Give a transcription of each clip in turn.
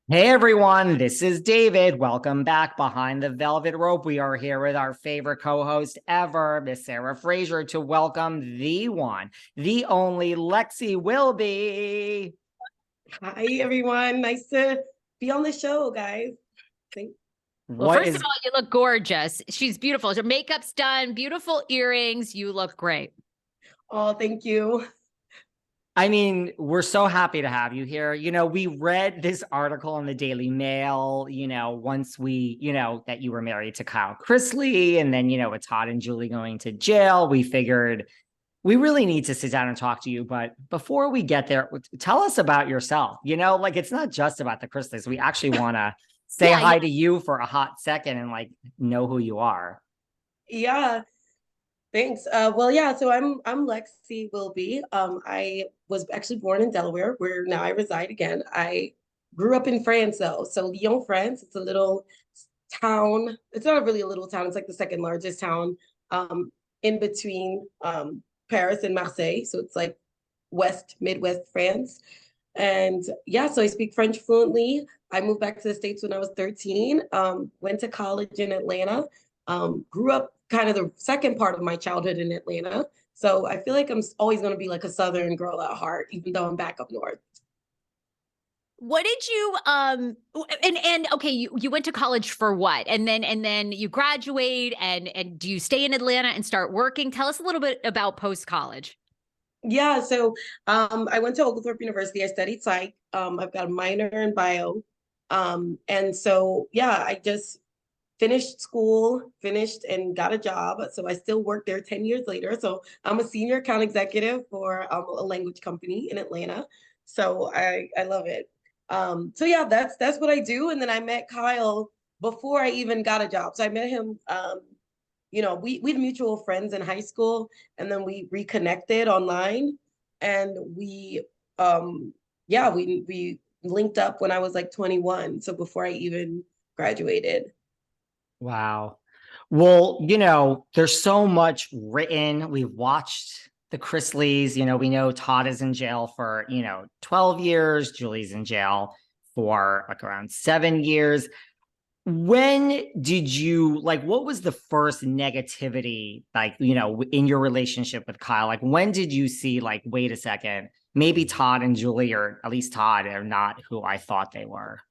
Hey everyone, this is David. Welcome back behind the velvet rope. We are here with our favorite co-host ever, Miss Sarah Fraser, to welcome the one, the only Lexi Whilby. Hi, everyone. Nice to be on the show, guys. Thank Well, What first of is all, you look gorgeous. She's beautiful. Her makeup's done, beautiful earrings. You look great. Oh, thank you. I mean, we're so happy to have you here. We read this article in the Daily Mail, once that you were married to Kyle Chrisley and then, with Todd and Julie going to jail, we figured we really need to sit down and talk to you. But before we get there, tell us about yourself. It's not just about the Chrisleys. We actually want to say Yeah, hi to you for a hot second and know who you are. Yeah, thanks. Yeah, so I'm Lexi Wilby. I was actually born in Delaware, where now I reside again. I grew up in France, though. So Lyon, France, it's a little town. It's not really a little town. It's like the second largest town in between Paris and Marseille. So it's like Midwest France. And yeah, so I speak French fluently. I moved back to the States when I was 13, went to college in Atlanta, grew up kind of the second part of my childhood in Atlanta. So I feel like I'm always going to be like a Southern girl at heart, even though I'm back up north. what did you and okay, you went to college for what? And then you graduate and do you stay in Atlanta and start working? Tell us a little bit about post-college. Yeah, so I went to Oglethorpe University. I studied psych. I've got a minor in bio. And so, yeah, I just finished school, finished and got a job. So I still work there 10 years later. So I'm a senior account executive for a language company in Atlanta. So I love it. So yeah, that's what I do. And then I met Kyle before I even got a job. So I met him we had mutual friends in high school, and then we reconnected online, and we linked up when I was like 21, so before I even graduated. Wow. Well, there's so much written. We've watched the Chrisleys. We know Todd is in jail for, 12 years. Julie's in jail for around 7 years. When did you what was the first negativity, in your relationship with Kyle? When did you see, wait a second, maybe Todd and Julie, or at least Todd, are not who I thought they were?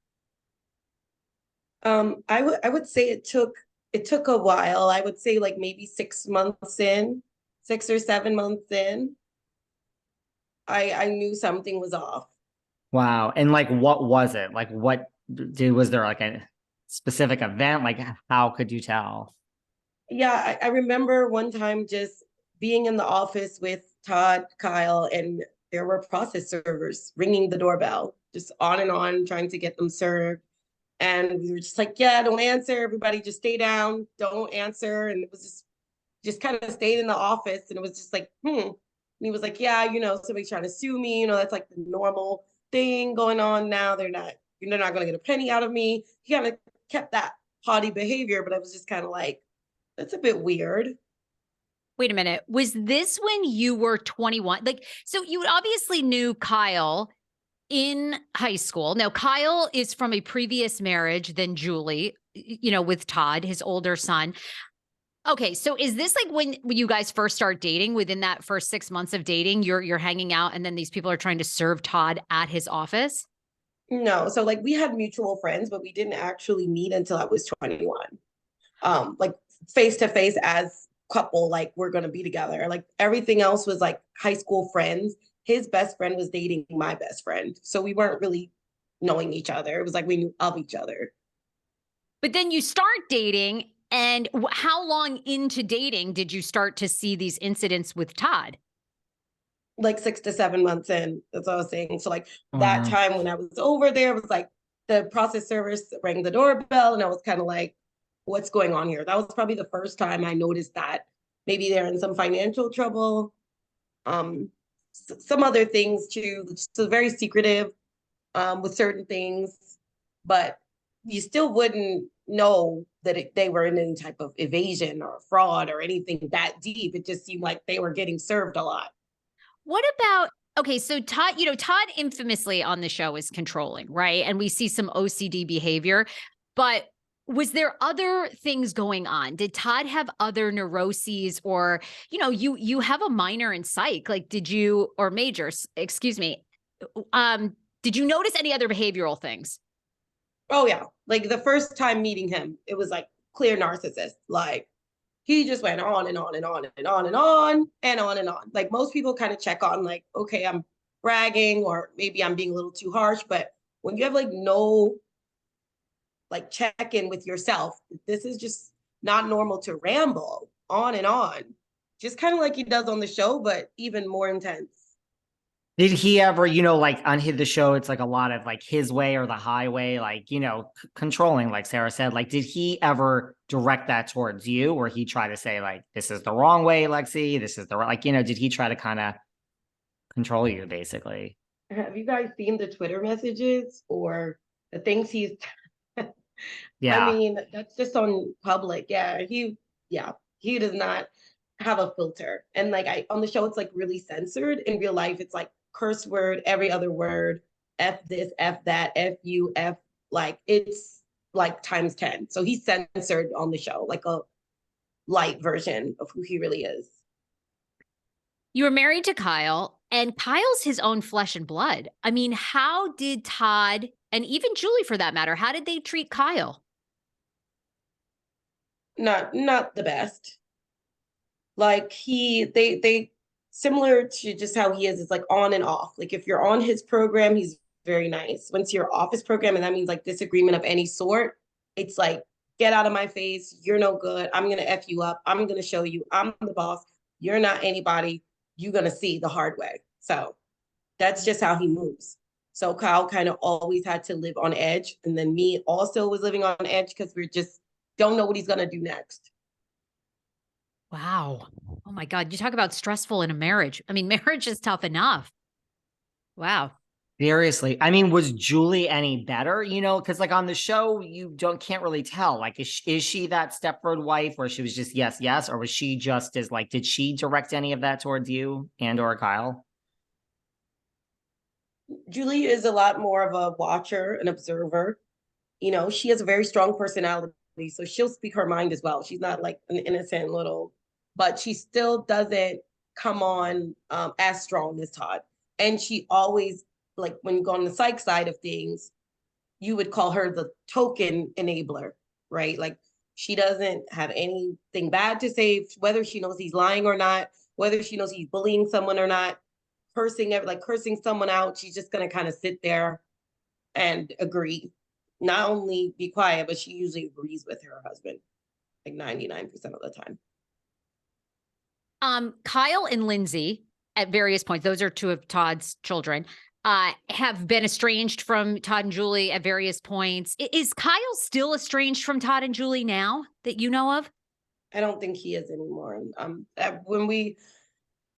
I would say it took a while. I would say like maybe 6 months in, 6 or 7 months in, I knew something was off. Wow. And what was it? Was there a specific event? How could you tell? Yeah, I remember one time just being in the office with Todd, Kyle, and there were process servers ringing the doorbell, just on, trying to get them served. And we were just like, yeah, don't answer. Everybody just stay down, don't answer. And it was just kind of stayed in the office. And it was just like, hmm. And he was like, yeah, somebody's trying to sue me. That's like the normal thing going on now. They're not going to get a penny out of me. He kind of kept that haughty behavior, but I was just kind of like, that's a bit weird. Wait a minute. Was this when you were 21? So you obviously knew Kyle in high school. Now, Kyle is from a previous marriage than Julie, with Todd, his older son. Okay, so is this like when you guys first start dating? Within that first 6 months of dating, you're hanging out, and then these people are trying to serve Todd at his office? No, so like we had mutual friends, but we didn't actually meet until I was 21. Like face to face as couple, like we're gonna be together. Like everything else was like high school friends. His best friend was dating my best friend. So we weren't really knowing each other. It was like we knew of each other. But then you start dating, and how long into dating did you start to see these incidents with Todd? Like 6 to 7 months in. That's what I was saying. So like that Wow. time when I was over there was like the process service rang the doorbell and I was kind of like, what's going on here? That was probably the first time I noticed that maybe they're in some financial trouble. Um, some other things too. So very secretive with certain things, but you still wouldn't know that they were in any type of evasion or fraud or anything that deep. It just seemed like they were getting served a lot. What about Okay, so Todd, Todd infamously on the show is controlling, right? And we see some OCD behavior, but was there other things going on? Did Todd have other neuroses, or, you have a minor in psych, like did you, or major, excuse me. Did you notice any other behavioral things? Oh yeah. Like the first time meeting him, it was like clear narcissist. Like he just went on and on and on and on and on and on and on. Like most people kind of check on like, okay, I'm bragging or maybe I'm being a little too harsh. But when you have like no like check in with yourself, this is just not normal to ramble on and on. Just kind of like he does on the show, but even more intense. Did he ever, like on the show, it's like a lot of like his way or the highway, like, controlling, like Sarah said, like, did he ever direct that towards you, or he try to say like, this is the wrong way, Lexi, this is the right, like, did he try to kind of control you basically? Have you guys seen the Twitter messages or the things he's I Yeah. mean, that's just on public. Yeah, he does not have a filter. And like on the show, it's like really censored. In real life, it's like curse word, every other word, F this, F that, F you, F, like it's like times 10. So he's censored on the show, like a light version of who he really is. You were married to Kyle, and Kyle's his own flesh and blood. I mean, how did Todd, and even Julie for that matter, how did they treat Kyle? Not the best. Like they similar to just how he is, it's like on and off. Like if you're on his program, he's very nice. Once you're off his program, and that means like disagreement of any sort, it's like, get out of my face, you're no good, I'm gonna F you up, I'm gonna show you I'm the boss, you're not anybody, you're gonna see the hard way. So that's just how he moves. So Kyle kind of always had to live on edge. And then me also was living on edge because we're just don't know what he's gonna do next. Wow. Oh my God. You talk about stressful in a marriage. I mean, marriage is tough enough. Wow. Seriously. I mean, was Julie any better? Because like on the show, you can't really tell. Like, is she that Stepford wife where she was just yes, yes, or was she just as like, did she direct any of that towards you and or Kyle? Julie is a lot more of a watcher, an observer. She has a very strong personality, so she'll speak her mind as well. She's not like an innocent little, but she still doesn't come on as strong as Todd. And she always, like when you go on the psych side of things, you would call her the token enabler, right? Like she doesn't have anything bad to say, whether she knows he's lying or not, whether she knows he's bullying someone or not, cursing someone out. She's just gonna kind of sit there and agree. Not only be quiet, but she usually agrees with her husband, like 99% of the time. Kyle and Lindsay at various points, those are two of Todd's children, have been estranged from Todd and Julie at various points. Is Kyle still estranged from Todd and Julie now that you know of? I don't think he is anymore. When we